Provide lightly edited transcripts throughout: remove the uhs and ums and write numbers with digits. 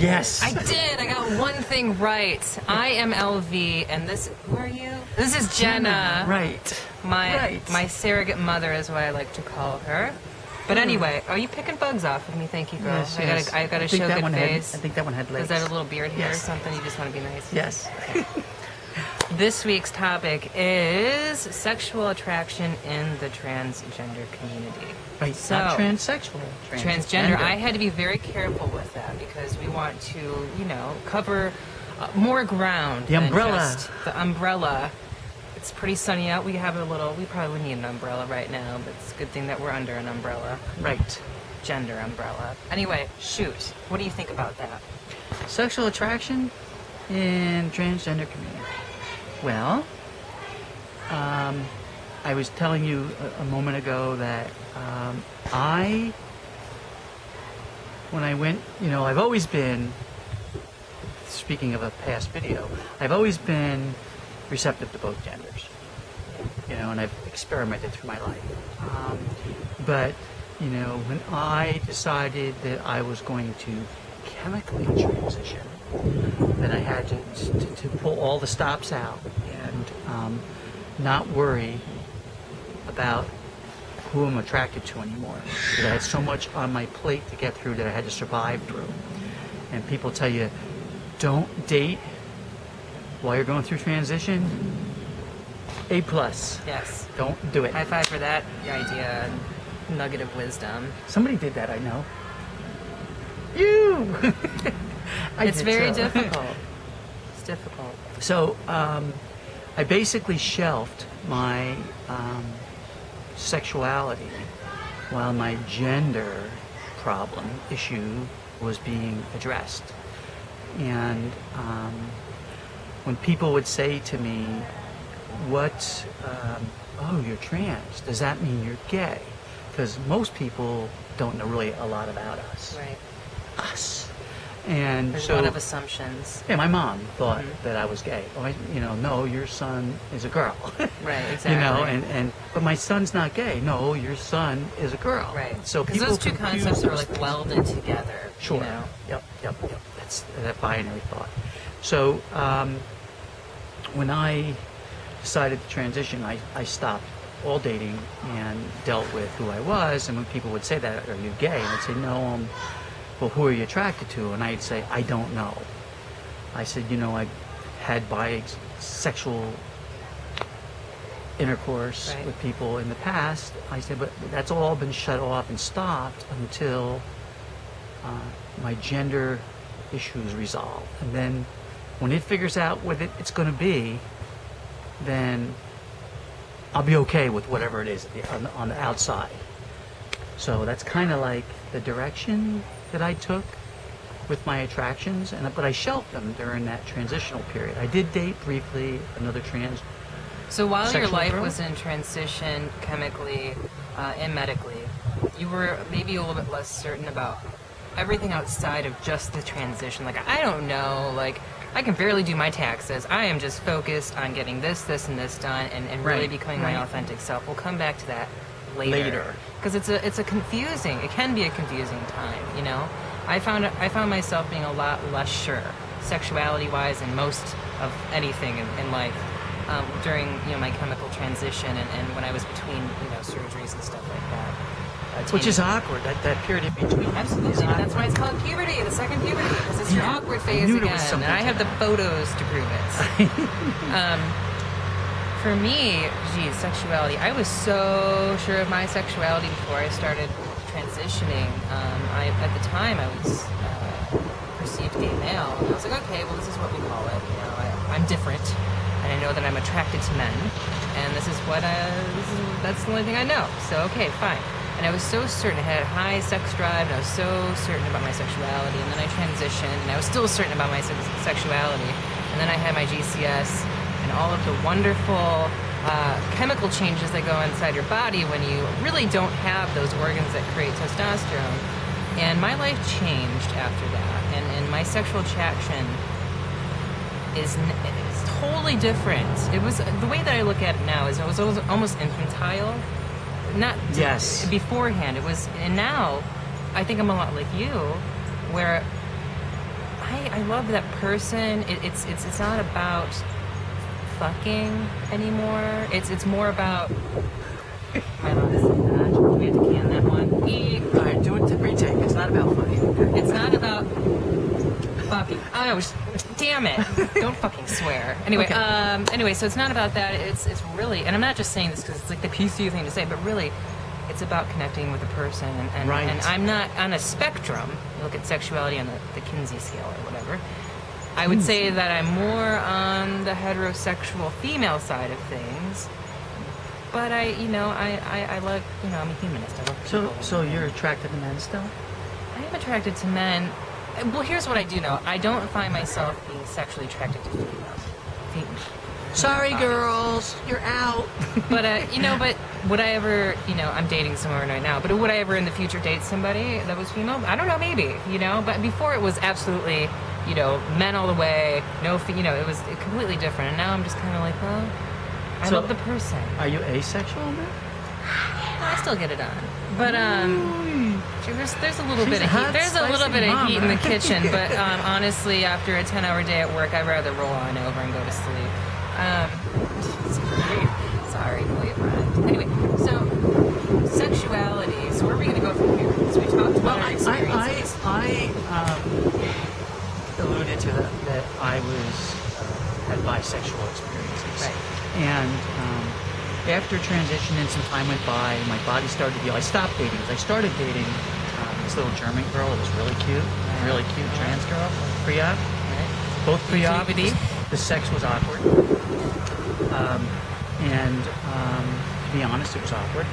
Yes. I did. I got one thing right. I am LV, and this. Who are you? This is Jenna. Right. My surrogate mother is what I like to call her. But anyway, are you picking bugs off of me? Thank you, girl. Yes, I gotta show good face. I think that one had legs. Is that a little beard here or Yes. something? You just want to be nice? Yes. This week's topic is sexual attraction in the transgender community. Right, So, not transsexual. transgender. I had to be very careful with that because we want to, you know, cover more ground. The umbrella. Than just the umbrella. It's pretty sunny out. We probably need an umbrella right now, but it's a good thing that we're under an umbrella. Right. Gender umbrella. Anyway, shoot. What do you think about that? Sexual attraction in transgender community. Well, I was telling you a moment ago that when I went, you know, I've always been, speaking of a past video, I've always been receptive to both genders, you know, and I've experimented through my life. But, you know, when I decided that I was going to chemically transition, then I had to pull all the stops out and not worry about who I'm attracted to anymore. Because I had so much on my plate to get through that I had to survive through. And people tell you, don't date while you're going through transition. A+. Yes. Don't do it. High five for that idea. Nugget of wisdom. Somebody did that, I know. You! It's very difficult. It's difficult. So, I basically shelved my sexuality while my gender problem issue was being addressed. And when people would say to me, oh, you're trans, does that mean you're gay? Because most people don't know really a lot about us. Right. Us. And There's so, a lot of assumptions. yeah, my mom thought that I was gay. Oh, no, your son is a girl. Right, exactly. You know, but my son's not gay. No, your son is a girl. Right. So because people those two confuse concepts are those like things. welded together. Sure. You know? Yep. That's that binary thought. So when I decided to transition, I stopped all dating and dealt with who I was. And when people would say that, are you gay? And I'd say, no, well, who are you attracted to? And I'd say, I don't know. I said, you know, I had bisexual intercourse with people in the past. I said, but that's all been shut off and stopped until my gender issues resolve. And then when it figures out what it's going to be, then I'll be okay with whatever it is on the outside. So that's kind of like the direction that I took with my attractions, but I shelved them during that transitional period. I did date briefly another trans. So while your life girl was in transition chemically and medically, you were maybe a little bit less certain about everything outside of just the transition. Like, I don't know, like, I can barely do my taxes. I am just focused on getting this, and this done, and really becoming my authentic self. We'll come back to that later. Because it can be a confusing time, you know? I found myself being a lot less sure, sexuality-wise, and most of anything in life during, you know, my chemical transition and when I was between, you know, surgeries and stuff like that. Which is awkward, that period in between. Absolutely. That's why it's called puberty, the second puberty, because it's your awkward phase again. And I have the photos to prove it. For me, sexuality, I was so sure of my sexuality before I started transitioning. At the time, I was perceived gay male. And I was like, okay, well, this is what we call it. You know, I'm different, and I know that I'm attracted to men, and this is that's the only thing I know. So, okay, fine. And I was so certain, I had a high sex drive, and I was so certain about my sexuality, and then I transitioned, and I was still certain about my sexuality, and then I had my GCS, and all of the wonderful chemical changes that go inside your body when you really don't have those organs that create testosterone. And my life changed after that, and my sexual attraction is totally different. It was, the way that I look at it now is it was almost infantile. Not beforehand. It was, and now I think I'm a lot like you, where I love that person. It's not about fucking anymore. It's more about. Am I allowed to say that? Do we have to can that one? All right, do it to retake. It's not about fucking. Okay. It's not about fucking. Oh, damn it! Don't fucking swear. Anyway, Okay. Anyway, so it's not about that. It's really, and I'm not just saying this because it's like the PC thing to say, but really, it's about connecting with a person. And Right. and I'm not on a spectrum. You look at sexuality on the Kinsey scale or whatever. I would say that I'm more on the heterosexual female side of things. But I like, I'm a humanist. I love people. So you're attracted to men still? I am attracted to men. Well, here's what I do know. I don't find myself being sexually attracted to females. Sorry, girls, you're out. But, but would I ever, I'm dating someone right now, but would I ever in the future date somebody that was female? I don't know, maybe, but before it was absolutely, men all the way, no, it was completely different. And now I'm just kind of like, well, I love the person. Are you asexual now? I still get it on. But there's a little She's bit of hot, heat. There's a little spicy bit of mama. heat in the kitchen, but honestly, after a 10-hour day at work, I'd rather roll on over and go to sleep. Sorry, boyfriend. Anyway, so sexuality. So where are we going to go from here? Because we talked about our experiences. I alluded to that I had bisexual experiences. Right. And after transition and some time went by, my body started to heal. I stopped dating because I started dating this little German girl that was really cute trans girl, pre-op. Right. Both pre-op. DVD? The sex was awkward. And to be honest, it was awkward.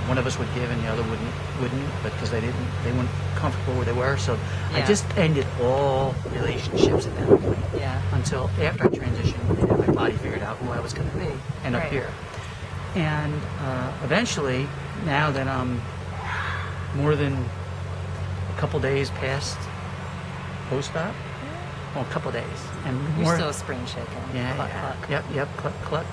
One of us would give and the other wouldn't, but because they weren't comfortable where they were. So I just ended all relationships at that point. Yeah. Until after I transitioned, and my body figured out who I was going to be, and up here. And eventually, now that I'm more than a couple days past post-op, well, a couple days, and You're more. still a spring chicken. Yeah, Cluck, yeah. cluck. Yep, cluck, cluck.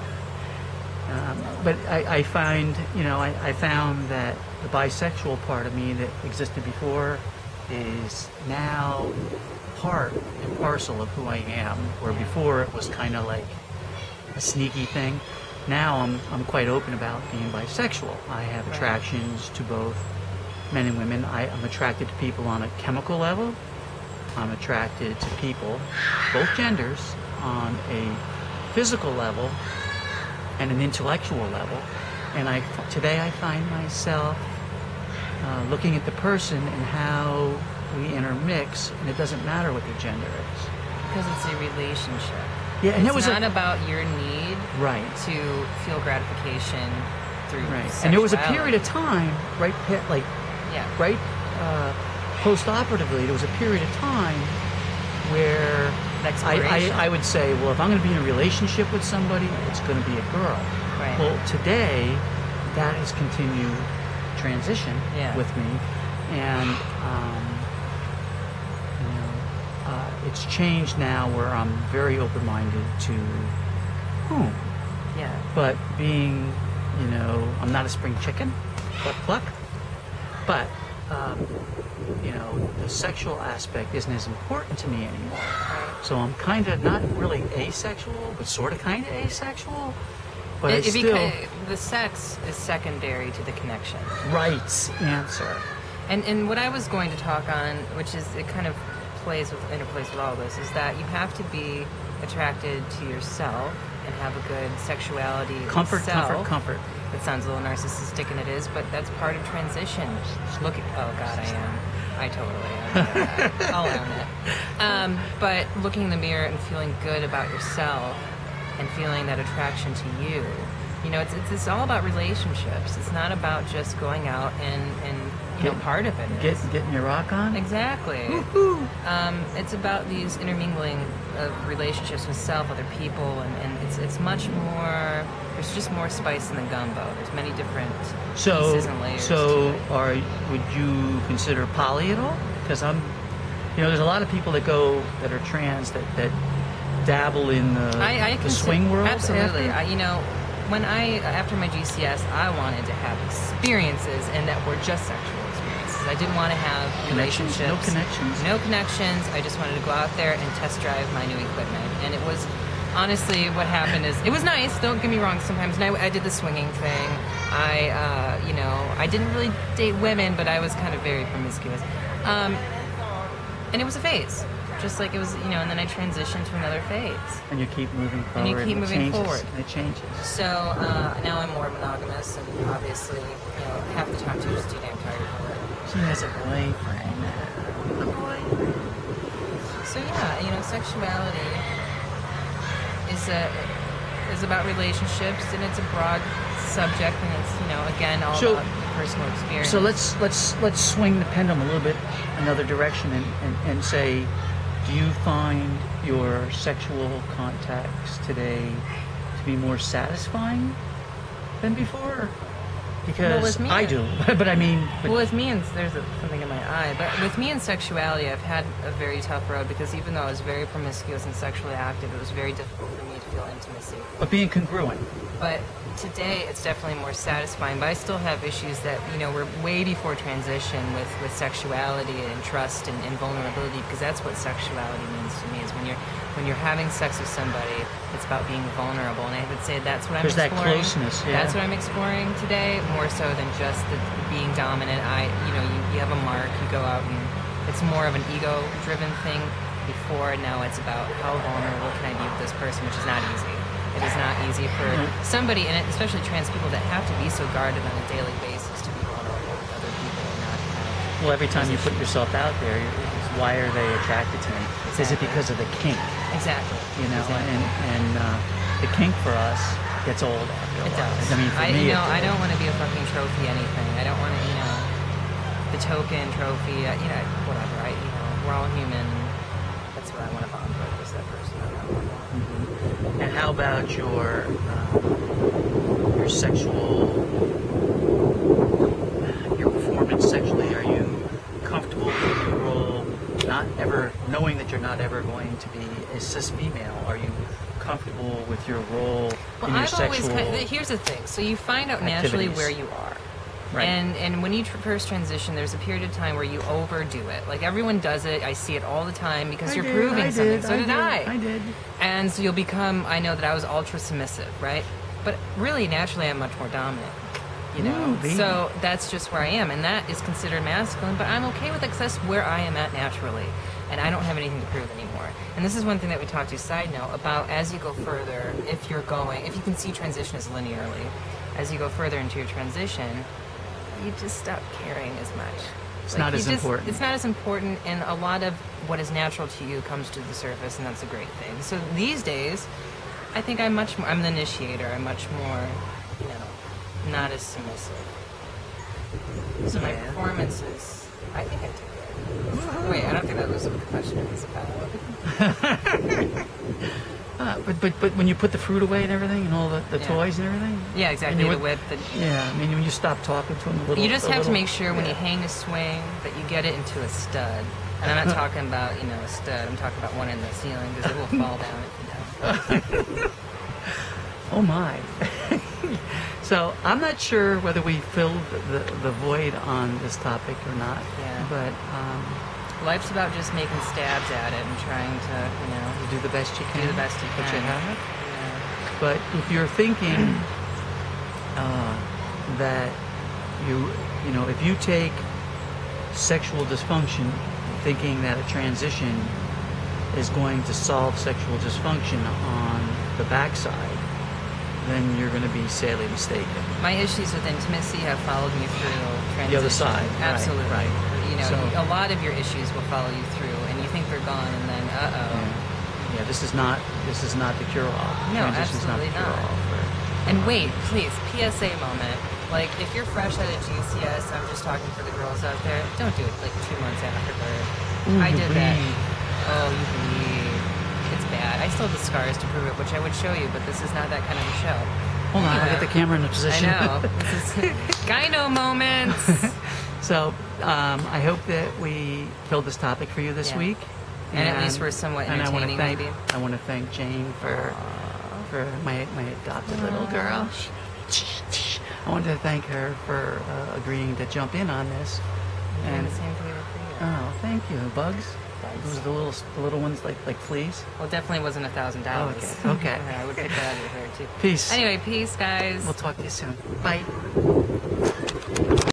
But I find, I found that the bisexual part of me that existed before is now part and parcel of who I am, where before it was kind of like a sneaky thing. Now I'm quite open about being bisexual. I have attractions to both men and women. I'm attracted to people on a chemical level. I'm attracted to people, both genders, on a physical level and an intellectual level. And today I find myself looking at the person and how we intermix, and it doesn't matter what their gender is. Because it's a relationship. Yeah, and it's not about your need to feel gratification through sexuality. And there was a period of time, post-operatively, there was a period of time where I would say, well, if I'm going to be in a relationship with somebody, it's going to be a girl. Right. Well, today, that has continued transition with me, and it's changed now where I'm very open-minded to whom. Yeah. But being, I'm not a spring chicken, cluck. But the sexual aspect isn't as important to me anymore. So I'm kind of not really asexual, but sort of kind of asexual. But the sex is secondary to the connection. Right answer. And what I was going to talk on, which is it kind of interplays with all of this, is that you have to be attracted to yourself and have a good sexuality. Comfort. It sounds a little narcissistic, and it is, but that's part of transition. Oh God, I totally am. I'll own it. But looking in the mirror and feeling good about yourself and feeling that attraction to you, it's all about relationships. It's not about just going out and part of it is getting your rock on. Exactly. It's about these intermingling of relationships with self, other people, and it's much more. There's just more spice in the gumbo. There's many different pieces and layers. So, would you consider poly at all? Because there's a lot of people that are trans that dabble in the swing world. Absolutely. After my GCS, I wanted to have experiences and that were just sexual experiences. I didn't want to have Connections? relationships. No connections? No connections. I just wanted to go out there and test drive my new equipment. And it was, honestly, what happened is, it was nice, don't get me wrong, sometimes. And I did the swinging thing. I didn't really date women, but I was kind of very promiscuous. And it was a phase. Just like it was, and then I transitioned to another phase. And you keep moving forward. And you keep moving forward. And it changes. So now I'm more monogamous, and obviously, half the time too, just too damn tired for it. She has a boyfriend now. A boyfriend. So yeah, sexuality is about relationships, and it's a broad subject, and it's again all about personal experience. So let's swing the pendulum a little bit another direction and say, do you find your sexual contacts today to be more satisfying than before? Because with me, I do, but I mean... Well, with me, and there's something in my eye, but with me and sexuality, I've had a very tough road, because even though I was very promiscuous and sexually active, it was very difficult for me to feel intimacy. But being congruent. But today, it's definitely more satisfying, but I still have issues that, were way before transition with sexuality and trust and vulnerability, because that's what sexuality means to me, is when you're having sex with somebody, it's about being vulnerable, and I would say that's what I'm exploring. There's that closeness, yeah. That's what I'm exploring today, more so than just the being dominant. You have a mark, you go out, and it's more of an ego-driven thing before, and now it's about how vulnerable can I be with this person, which is not easy. It is not easy for somebody, and especially trans people, that have to be so guarded on a daily basis to be vulnerable with other people and not Well, every time you put yourself out there, why are they attracted to me? Exactly. Is it because of the kink? Exactly. Exactly. And the kink for us gets old after a while. It does. I mean, for me, I don't want to be a fucking trophy anything. I don't want to, the token trophy. Whatever. We're all human. That's what I want to bond with. Is that person? Mm-hmm. And how about your sexual, your performance sexually? Are you comfortable with your role, not ever knowing that you're not ever going to be a cis female? Are you comfortable with your role in your sexual here's the thing. So you find out naturally where you are. Right. And when you first transition, there's a period of time where you overdo it. Like, everyone does it. I see it all the time because you're proving something. So did I. I did. And so you'll become, I know that I was ultra submissive, right? But really, naturally, I'm much more dominant. So that's just where I am, and that is considered masculine, but I'm okay with it because that's where I am at naturally, and I don't have anything to prove anymore. And this is one thing that we talked to, side note, about as you go further, if you can see transition as linearly, as you go further into your transition, you just stop caring as much. It's not as important. It's not as important, and a lot of what is natural to you comes to the surface, and that's a great thing. So these days, I think I'm the initiator. I'm much more, not as submissive. So my performance is, I think I did good. Wait, I don't think that was what the question is about. But when you put the fruit away and everything, and all the toys and everything. Yeah, exactly. The whip. When you stop talking to them a little. You just have to make sure when you hang a swing that you get it into a stud. And I'm not talking about a stud. I'm talking about one in the ceiling, because it will fall down if you don't. Oh my. So I'm not sure whether we filled the void on this topic or not. Yeah. But life's about just making stabs at it and trying to, you do the best you can. Do the best you can. But you haven't. Yeah. But if you're thinking that if you take sexual dysfunction, thinking that a transition is going to solve sexual dysfunction on the backside, then you're going to be sadly mistaken. My issues with intimacy have followed me through transition. The other side. Absolutely. Right. A lot of your issues will follow you through, and you think they're gone, and then, Yeah, this is not the cure-all. No, Transition's absolutely not. The cure-all And wait, please, PSA moment. Like, if you're fresh out of GCS, I'm just talking for the girls out there, don't do it like 2 months afterward. I did that. Oh, you bleed. It's bad. I still have the scars to prove it, which I would show you, but this is not that kind of a show. Hold on, I'll get the camera in a position. I know. This is gyno moments. So, I hope that we filled this topic for you this week. And at least we're somewhat entertaining, maybe. I want to thank Jayne for my adopted little girl. I wanted to thank her for agreeing to jump in on this. And the same favor for you. Oh, thank you. Bugs? Bugs. Those are the little ones like fleas? Well, it definitely wasn't $1,000. Okay. I would pick that out of your hair too. Peace. Anyway, peace, guys. We'll talk to you soon. Bye.